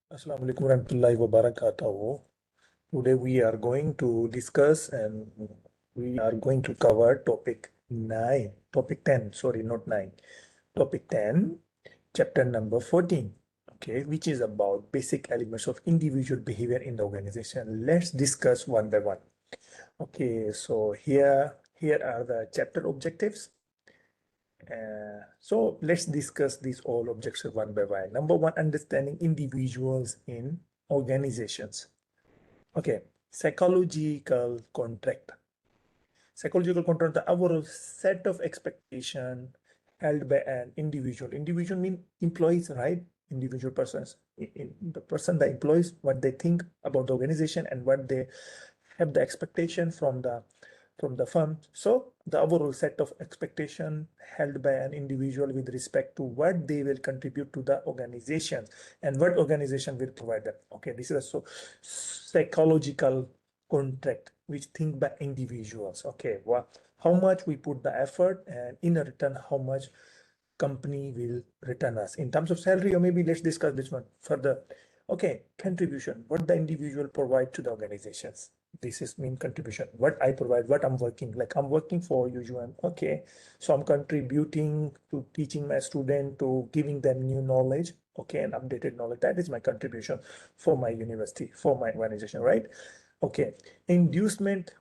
Assalamu alaikum warahmatullahi wabarakatuh. Today we are going to discuss and we are going to cover topic 10, sorry, not 9, topic 10, chapter number 14, okay, which is about basic elements of individual behavior in the organization. Let's discuss one by one. Okay, so here are the chapter objectives. So let's discuss these all objectives one by one. Number one, understanding individuals in organizations. Okay, psychological contract. Psychological contract, the overall set of expectation held by an individual. Individual mean employees, right? Individual persons. The person, the employees, what they think about the organization and what they have the expectation from the firm. So the overall set of expectation held by an individual with respect to what they will contribute to the organization and what organization will provide them. Okay, this is a psychological contract which think by individuals. Okay, well, how much we put the effort and in a return how much company will return us in terms of salary, or maybe let's discuss this one further. Okay, contribution, what the individual provide to the organizations. This is mean contribution, what I provide, what I'm working, like I'm working for UUM. Okay, so I'm contributing to teaching my student, to giving them new knowledge, okay, and updated knowledge. That is my contribution for my university, for my organization, right? Okay, inducement,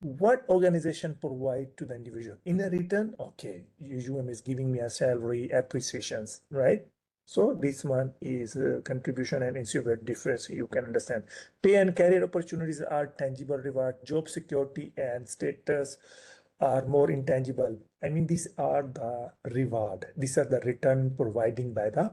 what organization provide to the individual in a return. Okay, UUM is giving me a salary, appreciations, right? So this one is a contribution and ensure difference, you can understand. Pay and career opportunities are tangible reward. Job security and status are more intangible. I mean, these are the reward, these are the return providing by the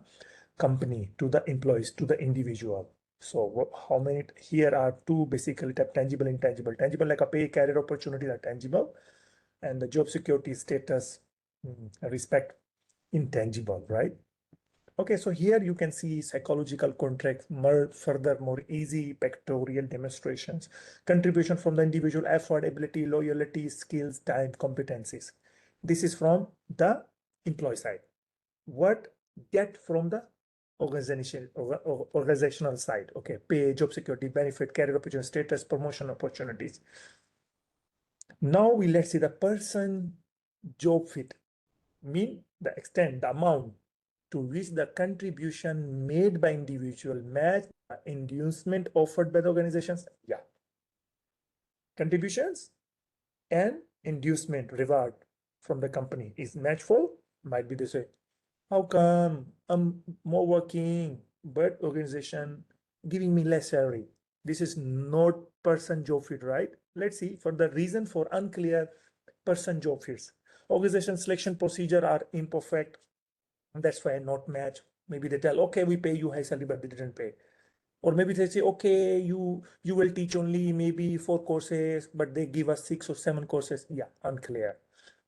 company to the employees, to the individual. So how many here are two basically type: tangible, intangible. Tangible like a pay, career opportunities are tangible, and the job security, status, respect, intangible, right? Okay, so here you can see psychological contracts, more easy pictorial demonstrations, contribution from the individual, effort, ability, loyalty, skills, time, competencies. This is from the employee side. What get from the organizational side? Okay, pay, job security, benefit, career opportunity, status, promotion opportunities. Now let's see the person job fit, mean the extent, the amount to which the contribution made by individual match the inducement offered by the organizations. Yeah, contributions and inducement reward from the company is matchful. Might be this way. How come I'm more working, but organization giving me less salary? This is not person job fit, right? Let's see for the reason for unclear person job fits. Organization selection procedure are imperfect. That's why not match. Maybe they tell, okay, we pay you high salary, but they didn't pay. Or maybe they say, okay, you will teach only maybe 4 courses, but they give us 6 or 7 courses. Yeah, unclear.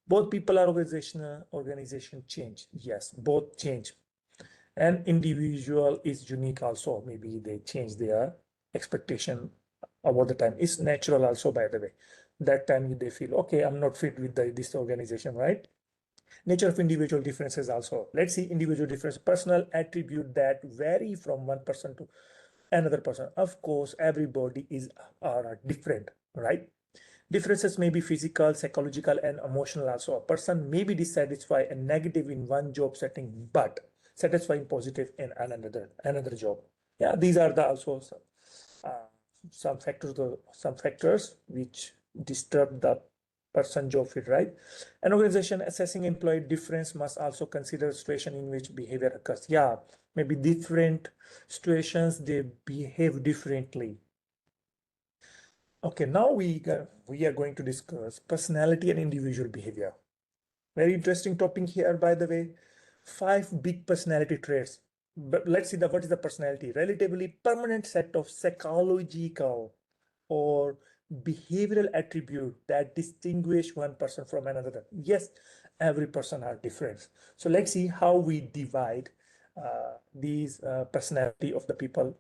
Both people are organization change. Yes, both change. And individual is unique also. Maybe they change their expectation about the time. It's natural also, by the way. That time they feel, okay, I'm not fit with this organization, right? Nature of individual differences also. Let's see individual difference. Personal attribute that vary from one person to another person. Of course, everybody are different, right? Differences may be physical, psychological, and emotional also. A person may be dissatisfied and negative in one job setting, but satisfying positive in another job. Yeah, these are the also some factors which disturb the person job fit, right? An organization assessing employee difference must also consider situation in which behavior occurs. Yeah, maybe different situations they behave differently. Okay, now we are going to discuss personality and individual behavior. Very interesting topic here, by the way. 5 big personality traits. But let's see what is the personality. Relatively permanent set of psychological or behavioral attribute that distinguish one person from another. Yes, every person are different. So let's see how we divide these personality of the people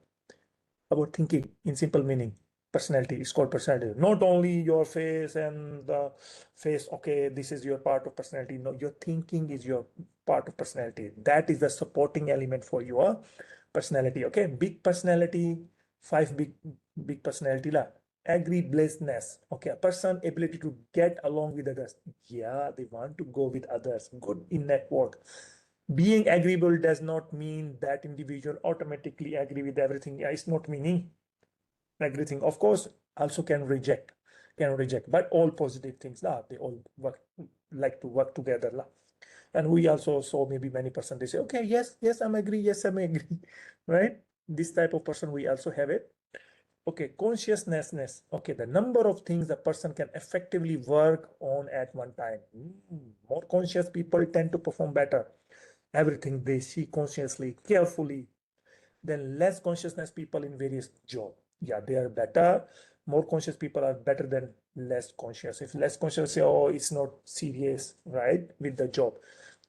about thinking in simple meaning. Personality is called personality, not only your face and the face. Okay, this is your part of personality. No, your thinking is your part of personality. That is the supporting element for your personality. Okay, big personality, five big personality la. Agreeableness. Okay, a person ability to get along with others. Yeah, they want to go with others. Good in network. Being agreeable does not mean that individual automatically agree with everything. Yeah, it's not meaning everything. Of course, also can reject, but all positive things lah. They all work like to work together lah. And we also saw maybe many person they say, okay, yes, I'm agree, yes, I'm agree, right? This type of person we also have it. Okay, consciousness. Okay, the number of things a person can effectively work on at one time. More conscious people tend to perform better. Everything they see consciously, carefully, than less consciousness people in various job. Yeah, they are better. More conscious people are better than less conscious. If less conscious say, oh, it's not serious, right, with the job.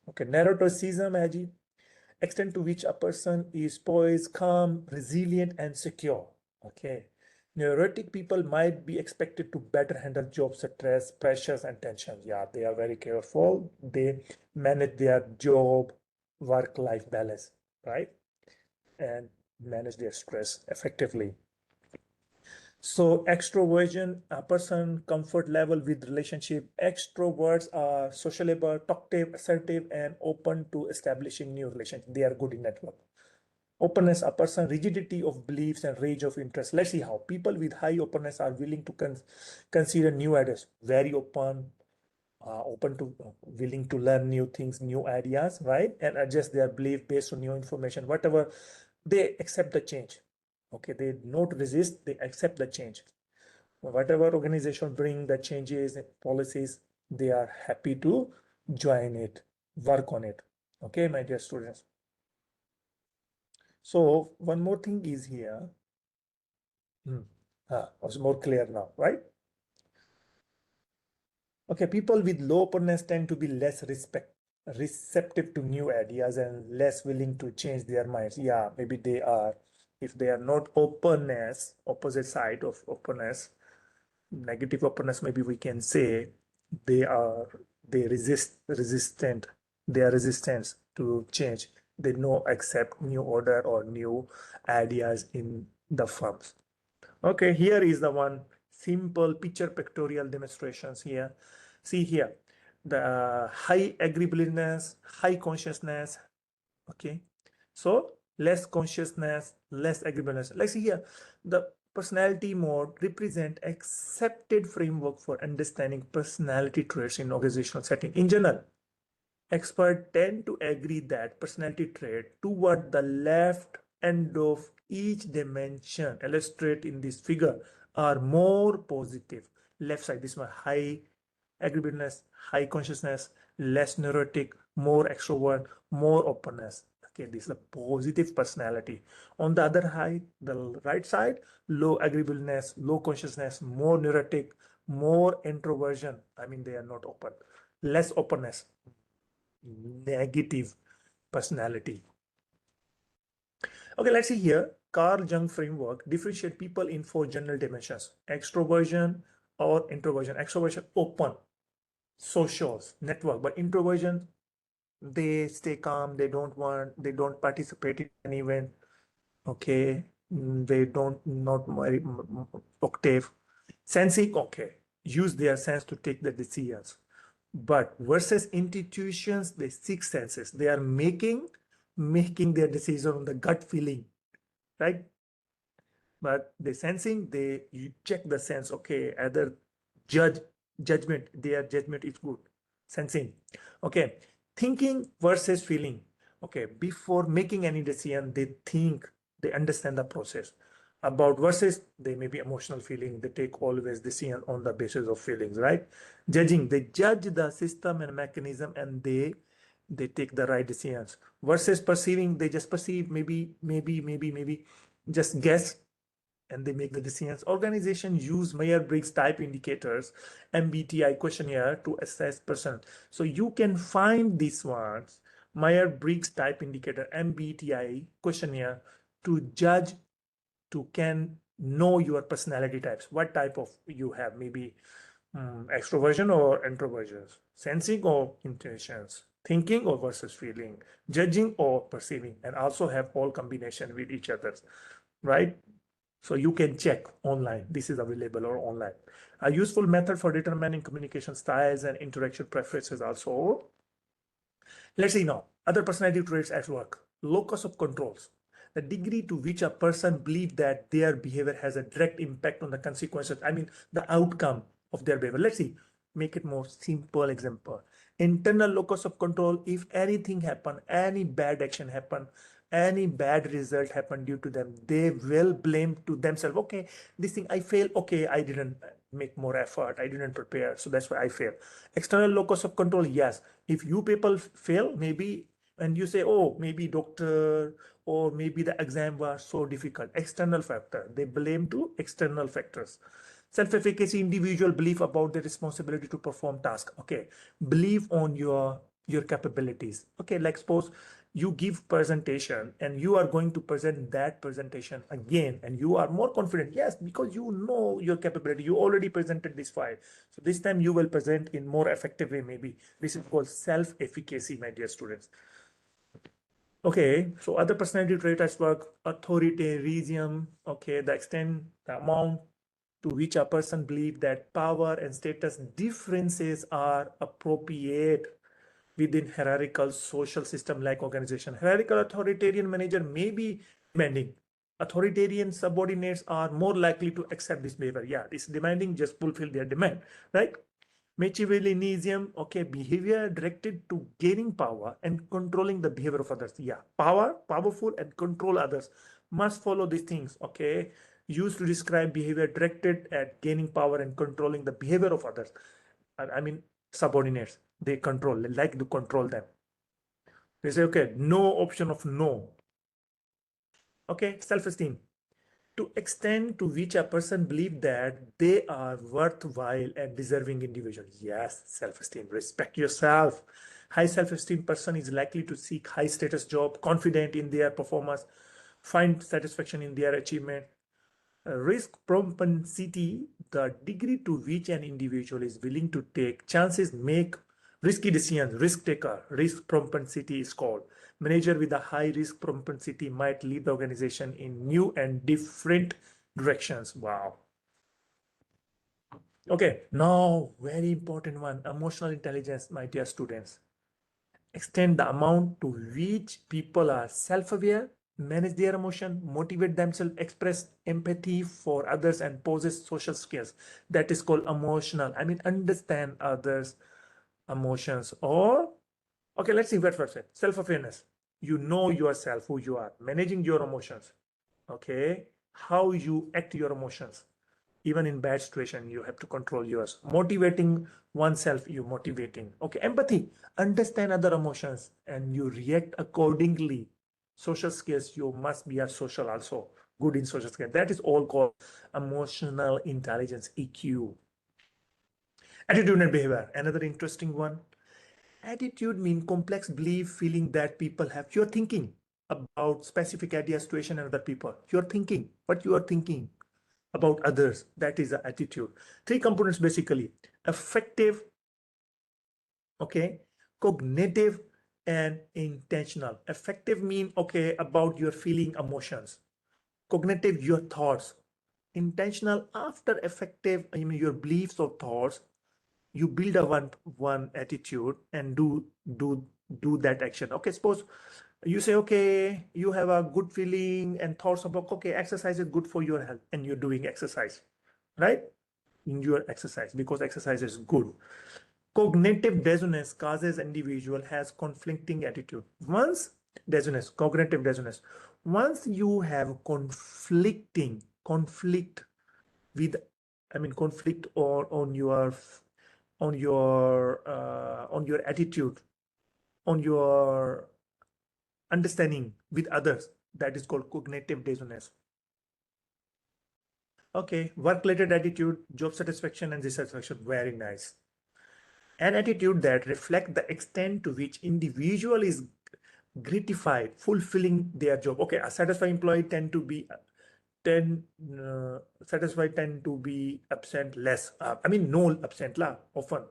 Okay, neuroticism, Aji, extent to which a person is poised, calm, resilient, and secure. Okay. Neurotic people might be expected to better handle job stress, pressures, and tension. Yeah, they are very careful. They manage their job, work-life balance, right? And manage their stress effectively. So extroversion, a person comfort level with relationship. Extroverts are sociable, talkative, assertive, and open to establishing new relationships. They are good in network. Openness, a person rigidity of beliefs and range of interest. Let's see how people with high openness are willing to consider new ideas. Very open, open to willing to learn new things, new ideas, right? And adjust their belief based on new information, whatever. They accept the change. Okay, they not resist, they accept the change. Whatever organization bring the changes, policies, they are happy to join it, work on it. Okay, my dear students. So one more thing is here. It's more clear now, right? Okay, people with low openness tend to be less receptive to new ideas and less willing to change their minds. Yeah, maybe they are. If they are not openness, opposite side of openness, negative openness, maybe we can say they are resistant. They are resistant to change. They no accept new order or new ideas in the firms. Okay, here is the one simple picture pictorial demonstrations here. See here, the high agreeableness, high consciousness. Okay, so less consciousness, less agreeableness. Let's see here, the personality mode represent accepted framework for understanding personality traits in organizational setting. In general, experts tend to agree that personality trait toward the left end of each dimension illustrated in this figure are more positive. Left side, this one, high agreeableness, high consciousness, less neurotic, more extrovert, more openness. Okay, this is a positive personality. On the other side, the right side, low agreeableness, low consciousness, more neurotic, more introversion. I mean, they are not open. Less openness, negative personality. Okay, let's see here. Carl Jung framework differentiate people in four general dimensions: extroversion or introversion. Extroversion, open, socials, network, but introversion, they stay calm, they don't participate in an event. Okay, they don't not very octave. Sensing, okay, use their sense to take the decisions. But versus intuitions, they seek senses. They are making their decision on the gut feeling, right? But the sensing, you check the sense. Okay, either judgment, their judgment is good. Sensing, okay. Thinking versus feeling, okay. Before making any decision, they think, they understand the process. About versus, they may be emotional feeling. They take always decision on the basis of feelings, right? Judging, they judge the system and mechanism, and they take the right decisions. Versus perceiving, they just perceive, maybe just guess, and they make the decisions. Organizations use Myers-Briggs type indicators, MBTI questionnaire, to assess person. So you can find these ones, Myers-Briggs type indicator, MBTI questionnaire, to judge, to can know your personality types. What type of you have, maybe extroversion or introversions, sensing or intuitions. thinking or versus feeling, judging or perceiving, and also have all combination with each other, right? So you can check online. This is available or online. A useful method for determining communication styles and interaction preferences also. Let's see now, other personality traits at work. Locus of controls. The degree to which a person believes that their behavior has a direct impact on the consequences. I mean, the outcome of their behavior. Let's see, make it more simple example. Internal locus of control, if anything happen, any bad action happen, any bad result happen due to them, they will blame to themselves. Okay, this thing I failed. Okay, I didn't make more effort. I didn't prepare. So that's why I failed. External locus of control, yes. If you people fail, maybe, and you say, oh, maybe doctor or maybe the exam was so difficult. External factor. They blame to external factors. Self-efficacy, individual belief about the responsibility to perform task. Okay, believe on your capabilities. Okay, like suppose you give presentation and you are going to present that presentation again and you are more confident. Yes, because you know your capability. You already presented this file. So this time you will present in more effective way maybe. This is called self-efficacy, my dear students. Okay, so other personality trait as work, authoritarianism. Okay, the extent, the amount to which a person believes that power and status differences are appropriate within hierarchical social system like organization. Hierarchical authoritarian manager may be demanding. Authoritarian subordinates are more likely to accept this behavior. Yeah, this demanding just fulfill their demand, right? Machiavellianism, okay, behavior directed to gaining power and controlling the behavior of others. Yeah, powerful and control others must follow these things, okay? Used to describe behavior directed at gaining power and controlling the behavior of others. I mean, subordinates, they control, they like to control them. They say, okay, no option of no. Okay, self-esteem. To extent to which a person believes that they are worthwhile and deserving individual. Yes, self-esteem. Respect yourself. High self-esteem person is likely to seek high status job, confident in their performance, find satisfaction in their achievement. Risk propensity, the degree to which an individual is willing to take chances, make risky decisions, risk taker. Risk propensity is called. Manager with a high risk propensity might lead the organization in new and different directions. Wow. Okay, now very important one, emotional intelligence, my dear students. Extend the amount to which people are self-aware, manage their emotion, motivate themselves, express empathy for others, and possess social skills. That is called emotional. I mean, understand others' emotions. Or, okay, let's see what first. Self-awareness. You know yourself, who you are, managing your emotions. Okay, how you act your emotions. Even in bad situation, you have to control yours. Motivating oneself, you motivating. Okay, empathy, understand other emotions and you react accordingly. Social skills, you must be a social also, good in social skills. That is all called emotional intelligence, EQ. Attitude and behavior, another interesting one. Attitude means complex belief, feeling that people have. You're thinking about specific idea, situation, and other people. You're thinking what you are thinking about others. That is the attitude. Three components basically: affective, okay, cognitive, and intentional. Affective mean okay about your feeling, emotions. Cognitive, your thoughts. Intentional, after affective, I mean your beliefs or thoughts. You build a one attitude and do that action. Okay, suppose you say, okay, you have a good feeling and thoughts about, okay, exercise is good for your health and you're doing exercise, right? In your exercise because exercise is good. Cognitive dissonance causes individual has conflicting attitude. Once cognitive dissonance, once you have conflict with, I mean conflict on your attitude, on your understanding with others, that is called cognitive dissonance. Okay, work related attitude, job satisfaction and dissatisfaction, very nice. An attitude that reflects the extent to which individual is gratified fulfilling their job. Okay, a satisfied employee tend satisfied tend to be absent less. I mean no absent la often.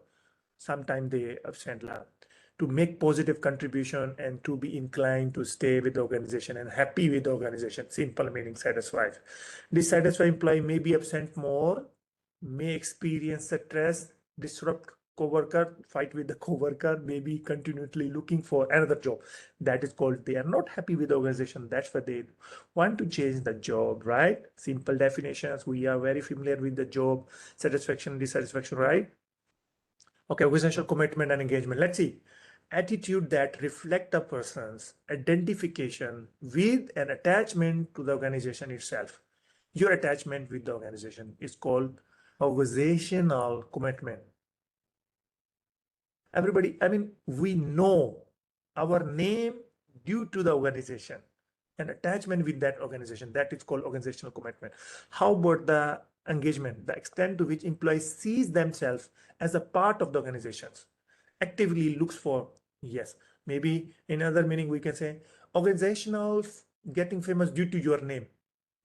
Sometimes they absent la. to make positive contribution and to be inclined to stay with the organization and happy with the organization. Simple meaning satisfied. Dissatisfied employee may be absent more, may experience stress, disrupt coworker, fight with the coworker, maybe continually looking for another job. That is called they are not happy with the organization. That's why they want to change the job, right? Simple definitions. We are very familiar with the job satisfaction, dissatisfaction, right? Okay, organizational commitment and engagement. Let's see. Attitude that reflect a person's identification with an attachment to the organization itself. Your attachment with the organization is called organizational commitment. Everybody, I mean, we know our name due to the organization and attachment with that organization. That is called organizational commitment. How about the engagement, the extent to which employees sees themselves as a part of the organizations, actively looks for, yes, maybe in other meaning we can say organizational getting famous due to your name,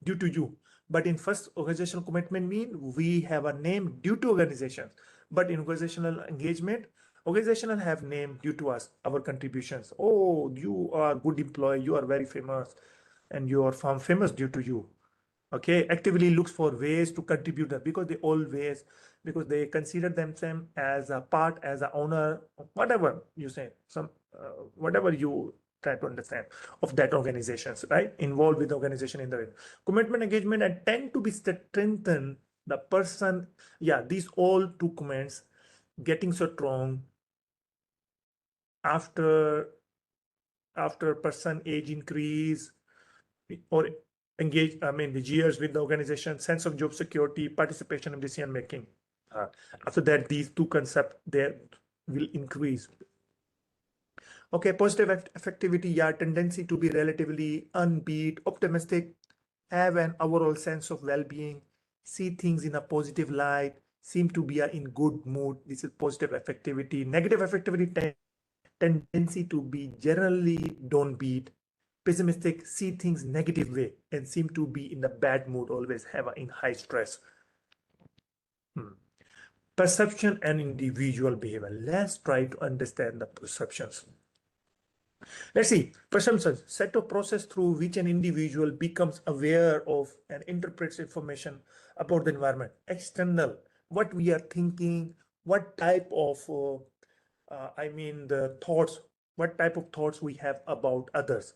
due to you. But in first organizational commitment mean we have a name due to organizations, but in organizational engagement, organizational have name due to us, our contributions. Oh, you are good employee, you are very famous, and your firm famous due to you. Okay, actively looks for ways to contribute that because they always, because they consider themselves as a part, as a owner, whatever you say, some whatever you try to understand of that organizations, right? Involved with the organization in the commitment, engagement, and tend to be strengthen the person. Yeah, these all two comments getting so strong after person age increase or engage, I mean, the years with the organization, sense of job security, participation in decision making. After that, these two concepts there will increase. Okay, positive effectivity, yeah, tendency to be relatively upbeat, optimistic, have an overall sense of well-being, see things in a positive light, seem to be in good mood. This is positive effectivity. Negative effectivity, tendency to be generally downbeat, pessimistic, see things negative way, and seem to be in a bad mood, always have in high stress. Perception and individual behavior. Let's try to understand the perceptions. Let's see. Perceptions, set of process through which an individual becomes aware of and interprets information about the environment. External, what we are thinking, what type of, I mean, the thoughts, what type of thoughts we have about others,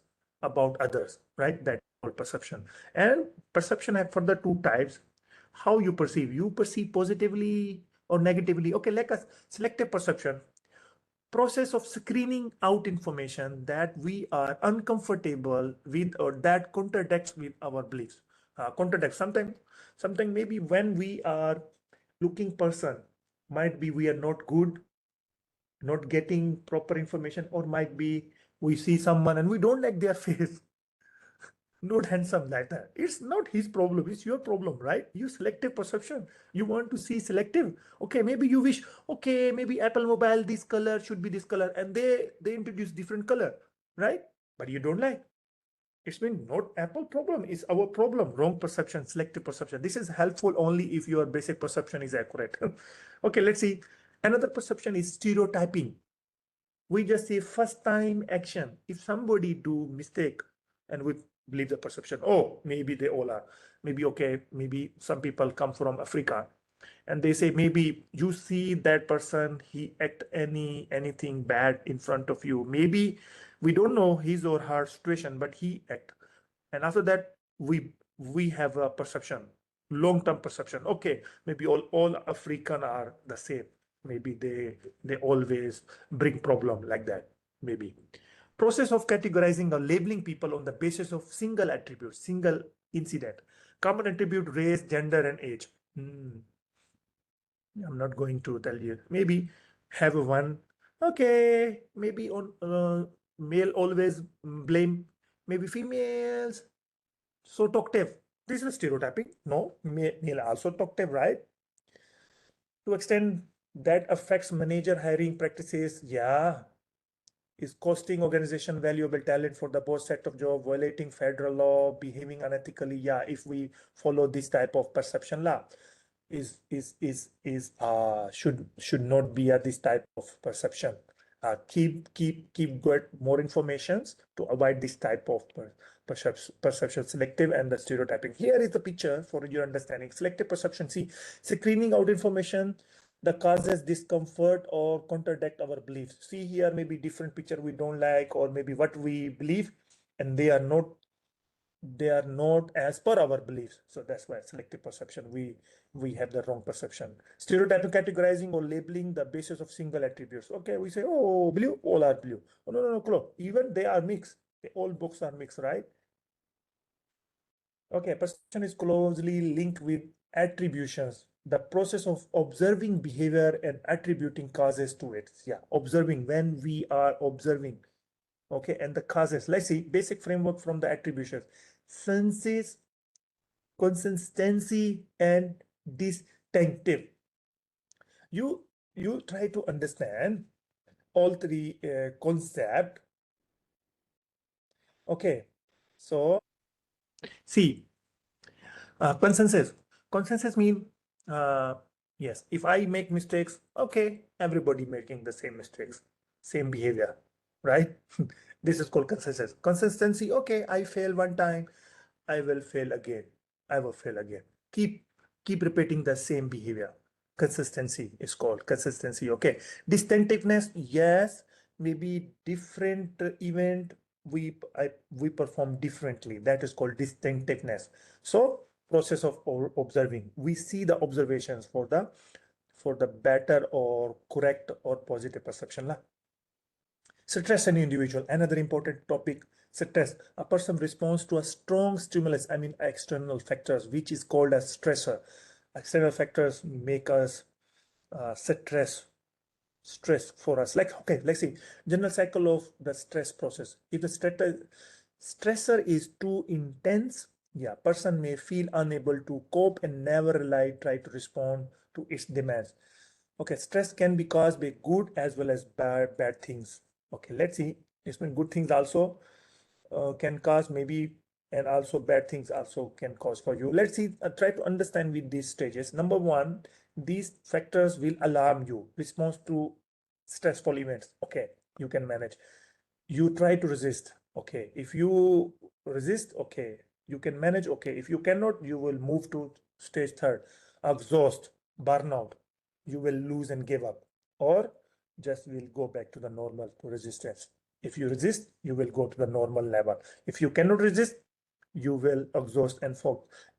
right? That called perception. And perception have further two types. How you perceive. You perceive positively or negatively. Okay, like a selective perception process of screening out information that we are uncomfortable with or that contradicts with our beliefs. Contradicts sometimes maybe when we are looking person, might be we are not good, not getting proper information, or might be we see someone and we don't like their face, not handsome like that. It's not his problem, it's your problem, right? You selective perception, you want to see selective. Okay, maybe you wish, okay, maybe Apple mobile this color should be this color, and they introduce different color, right? But you don't like. It's been not Apple problem, it's our problem. Wrong perception, selective perception. This is helpful only if your basic perception is accurate. Okay, let's see. Another perception is stereotyping. We just say first time action. If somebody do mistake and we believe the perception, oh, maybe they all are, maybe, okay, maybe some people come from Africa and they say maybe you see that person, he act anything bad in front of you, maybe we don't know his or her situation, but he act, and after that we have a perception, long-term perception, okay, maybe all African are the same, maybe they always bring problem like that, maybe. Process of categorizing or labeling people on the basis of single attribute, single incident, common attribute, race, gender, and age. I'm not going to tell you. Maybe have one. Okay, maybe on male always blame. Maybe females so talkative. This is stereotyping. No, male also talkative, right? To extent that affects manager hiring practices. Yeah, is costing organization valuable talent for the both set of job, violating federal law, behaving unethically. Yeah, if we follow this type of perception law, should not be this type of perception. Keep get more informations to avoid this type of perception, selective and the stereotyping. Here is the picture for your understanding. Selective perception, see, screening out information that causes discomfort or contradict our beliefs. See here, maybe different picture we don't like, or maybe what we believe, and they are not as per our beliefs. So that's why selective perception, we have the wrong perception. Stereotyping, categorizing or labeling the basis of single attributes. Okay, we say, oh, blue, all are blue. Oh, no, no, no, Klo. Even they are mixed. All books are mixed, right? Okay, perception is closely linked with attributions, the process of observing behavior and attributing causes to it. Yeah, observing, when we are observing. Okay, and the causes. Let's see, basic framework from the attributions. Senses, consistency, and distinctive. You try to understand all three concept. Okay, so see, consensus. Consensus mean, uh, yes, if I make mistakes, okay, everybody making the same mistakes, same behavior, right? This is called consensus. Consistency, okay, I fail one time, I will fail again. I will fail again. Keep repeating the same behavior. Consistency is called consistency. Okay. Distinctiveness, yes, maybe different event we perform differently. That is called distinctiveness. So process of observing. We see the observations for the better or correct or positive perception. La. Stress in individual, another important topic. Stress, a person responds to a strong stimulus, I mean external factors, which is called as stressor. External factors make us stress for us. Like, okay, let's see, general cycle of the stress process. If the stressor is too intense, yeah, person may feel unable to cope and never try to respond to its demands. Okay, stress can be caused by good as well as bad things. Okay, let's see. It's been good things also can cause maybe, and also bad things also can cause for you. Let's see, try to understand with these stages. Number one, these factors will alarm you. Response to stressful events. Okay, you can manage. You try to resist. Okay, if you resist, okay, you can manage. Okay, if you cannot, you will move to stage third, exhaust, burnout. You will lose and give up, or just will go back to the normal to resistance. If you resist, you will go to the normal level. If you cannot resist, you will exhaust and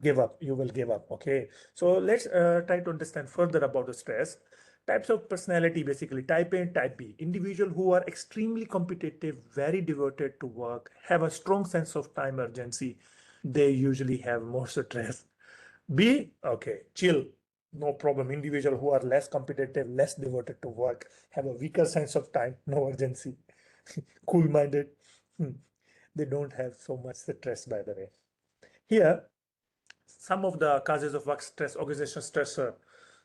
give up. You will give up. Okay, so let's try to understand further about the stress. Types of personality, basically type A and type B. Individual who are extremely competitive, very devoted to work, have a strong sense of time urgency. They usually have more stress. B, okay, chill, no problem. Individual who are less competitive, less devoted to work, have a weaker sense of time, no urgency, cool-minded. They don't have so much stress, by the way. Here, some of the causes of work stress, organizational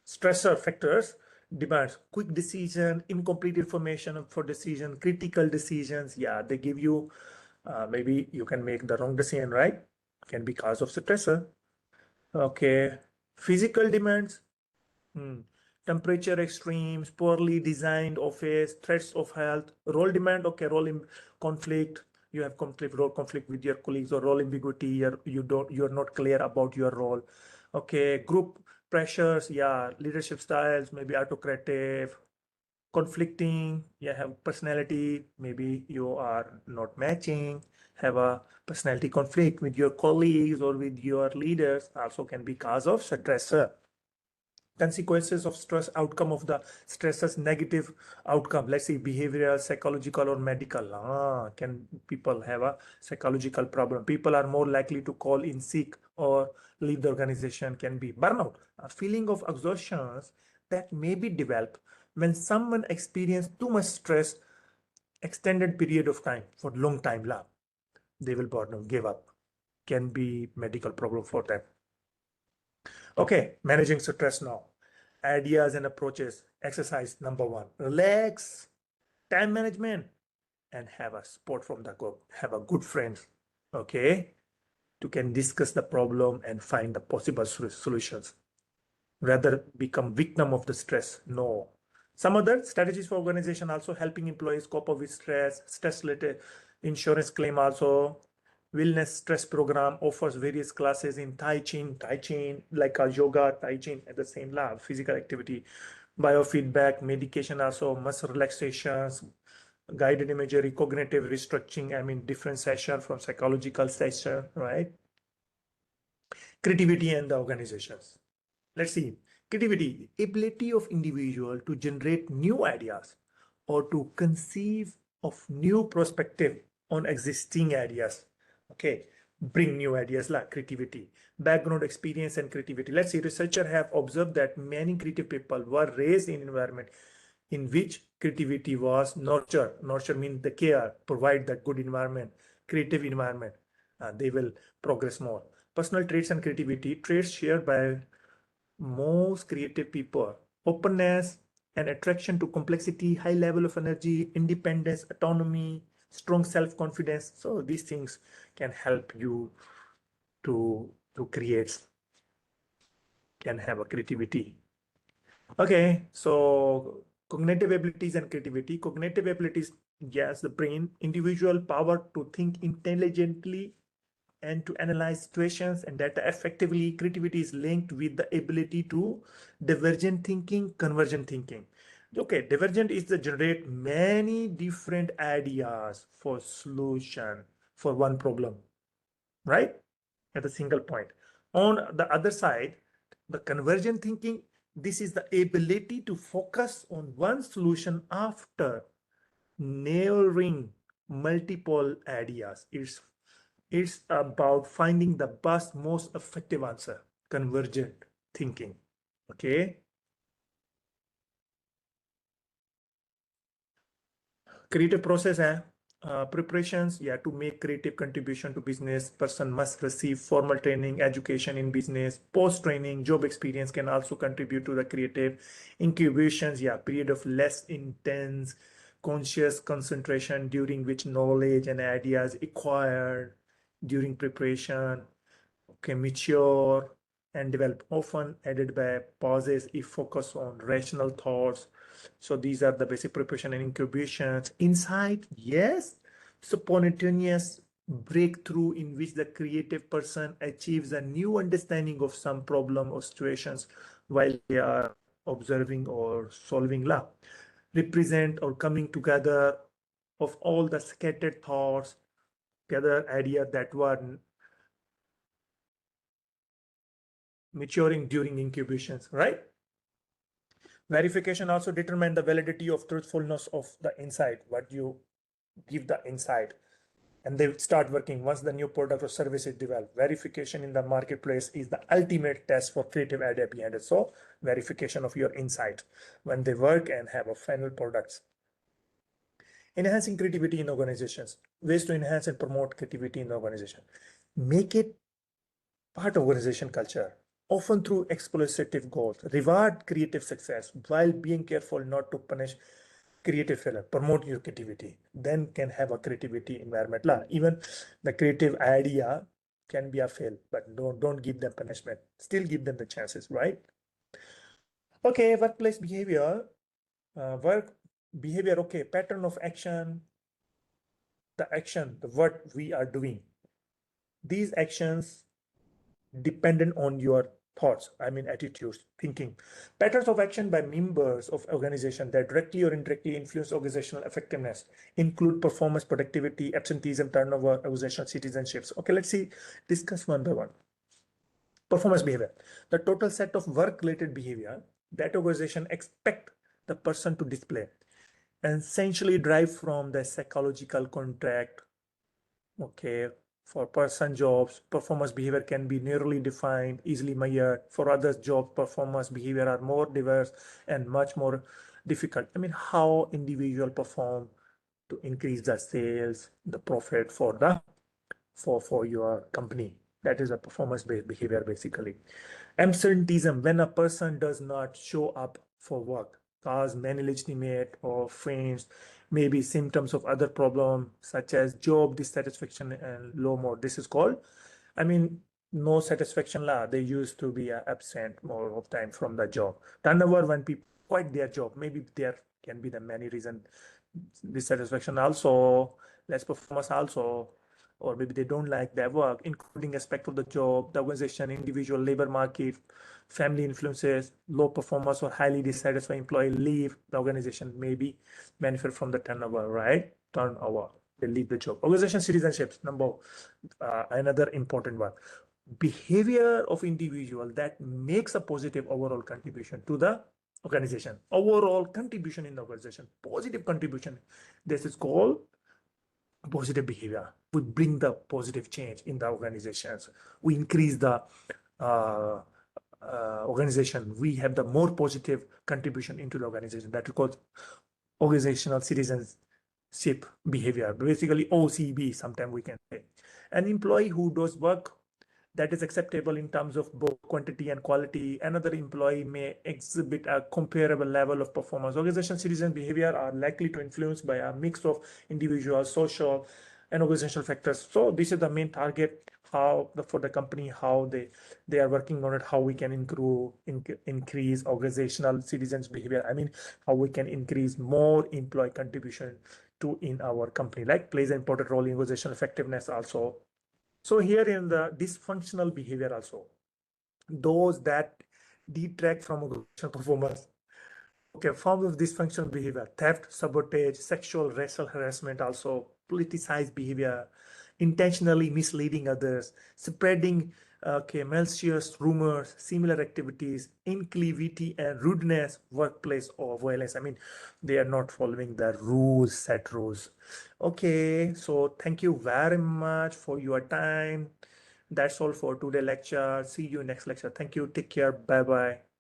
stressor factors, demands quick decision, incomplete information for decision, critical decisions. Yeah, they give you, maybe you can make the wrong decision, right? Can be cause of stressor. Okay, physical demands, temperature extremes, poorly designed office, threats of health, role demand, okay, role in conflict. You have role conflict with your colleagues, or role ambiguity. You're not clear about your role. Okay, group pressures, yeah, leadership styles, maybe autocratic, conflicting. Yeah, have personality. Maybe you are not matching. Have a personality conflict with your colleagues or with your leaders. Also can be cause of stressor. Consequences of stress, outcome of the stresses, negative outcome, let's say behavioral, psychological, or medical. Can people have a psychological problem? People are more likely to call in sick or leave the organization. Can be burnout, a feeling of exhaustion that may be developed when someone experiences too much stress extended period of time for long time. They will burn out, give up. Can be medical problem for them. Okay, managing stress now. Ideas and approaches. Exercise number one. Relax, time management, and have a support from the group. Have a good friends. Okay, you can discuss the problem and find the possible solutions. Rather become victim of the stress. No, Some other strategies for organization also helping employees cope up with stress related insurance claim also. Wellness stress program offers various classes in Tai Chi, like a yoga, Tai Chi at the same lab, physical activity, biofeedback, medication also, muscle relaxations, guided imagery, cognitive restructuring, I mean, different session from psychological session, right? Creativity and the organizations. Let's see. Creativity, ability of individual to generate new ideas or to conceive of new perspective on existing ideas. Okay, bring new ideas like creativity, background experience and creativity. Let's see, researchers have observed that many creative people were raised in environment in which creativity was nurtured. Nurture means the care, provide that good environment, creative environment. They will progress more. Personal traits and creativity, traits shared by most creative people: openness and attraction to complexity, high level of energy, independence, autonomy, strong self-confidence. So these things can help you to create, can have a creativity. Okay, so cognitive abilities and creativity. Cognitive abilities, yes, the brain, individual power to think intelligently and to analyze situations and data effectively. Creativity is linked with the ability to divergent thinking, convergent thinking. Okay, divergent is to generate many different ideas for solution for one problem, right? At a single point. On the other side, the convergent thinking, this is the ability to focus on one solution after narrowing multiple ideas. It's about finding the best, most effective answer. Convergent thinking. Okay. Creative process है. Preparations, yeah, to make creative contribution to business, person must receive formal training, education in business. Post training, job experience can also contribute to the creative incubations, yeah, period of less intense conscious concentration during which knowledge and ideas acquired during preparation, okay, mature and develop, often added by pauses if focus on rational thoughts. So these are the basic preparation and incubations. Insight, yes, spontaneous breakthrough in which the creative person achieves a new understanding of some problem or situations while they are observing or solving law. Represent or coming together of all the scattered thoughts, gather idea that were maturing during incubations, right? Verification also determine the validity of truthfulness of the insight, what you give the insight, and they start working once the new product or service is developed. Verification in the marketplace is the ultimate test for creative idea behind it. So verification of your insight when they work and have a final products. Enhancing creativity in organizations, ways to enhance and promote creativity in the organization. Make it part of organization culture, often through exploitative goals. Reward creative success while being careful not to punish creative failure. Promote your creativity, then can have a creativity environment. Even the creative idea can be a fail, but don't give them punishment. Still give them the chances, right? Okay, workplace behavior, work behavior. Okay, pattern of action, the action, the what we are doing. These actions dependent on your thoughts, I mean attitudes, thinking. Patterns of action by members of organization that directly or indirectly influence organizational effectiveness include performance, productivity, absenteeism, turnover, organizational citizenships. Okay, let's see, discuss one by one. Performance behavior, the total set of work-related behavior that organization expect the person to display, and essentially drive from the psychological contract. Okay, for person jobs, performance behavior can be narrowly defined, easily measured. For others, job performance behavior are more diverse and much more difficult. I mean, how individual perform to increase the sales, the profit for the for your company. That is a performance-based behavior basically. Absenteeism, when a person does not show up for work, cause many legitimate or faints, maybe symptoms of other problem such as job dissatisfaction and low mood. This is called, I mean, no satisfaction. They used to be absent more of time from the job. Turnover, when people quite their job. Maybe there can be the many reason dissatisfaction also, less performance also, or maybe they don't like their work, including aspect of the job, the organization, individual labor market, family influences, low performance or highly dissatisfied employee leave the organization, maybe benefit from the turnover, right? Turnover. They leave the job. Organization citizenships, another important one. Behavior of individual that makes a positive overall contribution to the organization. Overall contribution in the organization, positive contribution. This is called positive behavior. We bring the positive change in the organizations. We increase the uh, organization. We have the more positive contribution into the organization. That is called organizational citizenship behavior. Basically, OCB. Sometimes we can say an employee who does work that is acceptable in terms of both quantity and quality. Another employee may exhibit a comparable level of performance. Organization citizen behavior are likely to influence by a mix of individual, social, and organizational factors. So this is the main target for the company, how they are working on it, how we can increase organizational citizens behavior. I mean, how we can increase more employee contribution to in our company, like plays an important role in organizational effectiveness also. So here in the dysfunctional behavior also, those that detract from organizational performance. Okay, forms of dysfunctional behavior: theft, sabotage, sexual, racial harassment, also politicized behavior, intentionally misleading others, spreading malicious rumors, similar activities, inclivity and rudeness, workplace or violence. I mean, they are not following the rules, set rules. Okay, so thank you very much for your time. That's all for today lecture. See you next lecture. Thank you. Take care. Bye bye.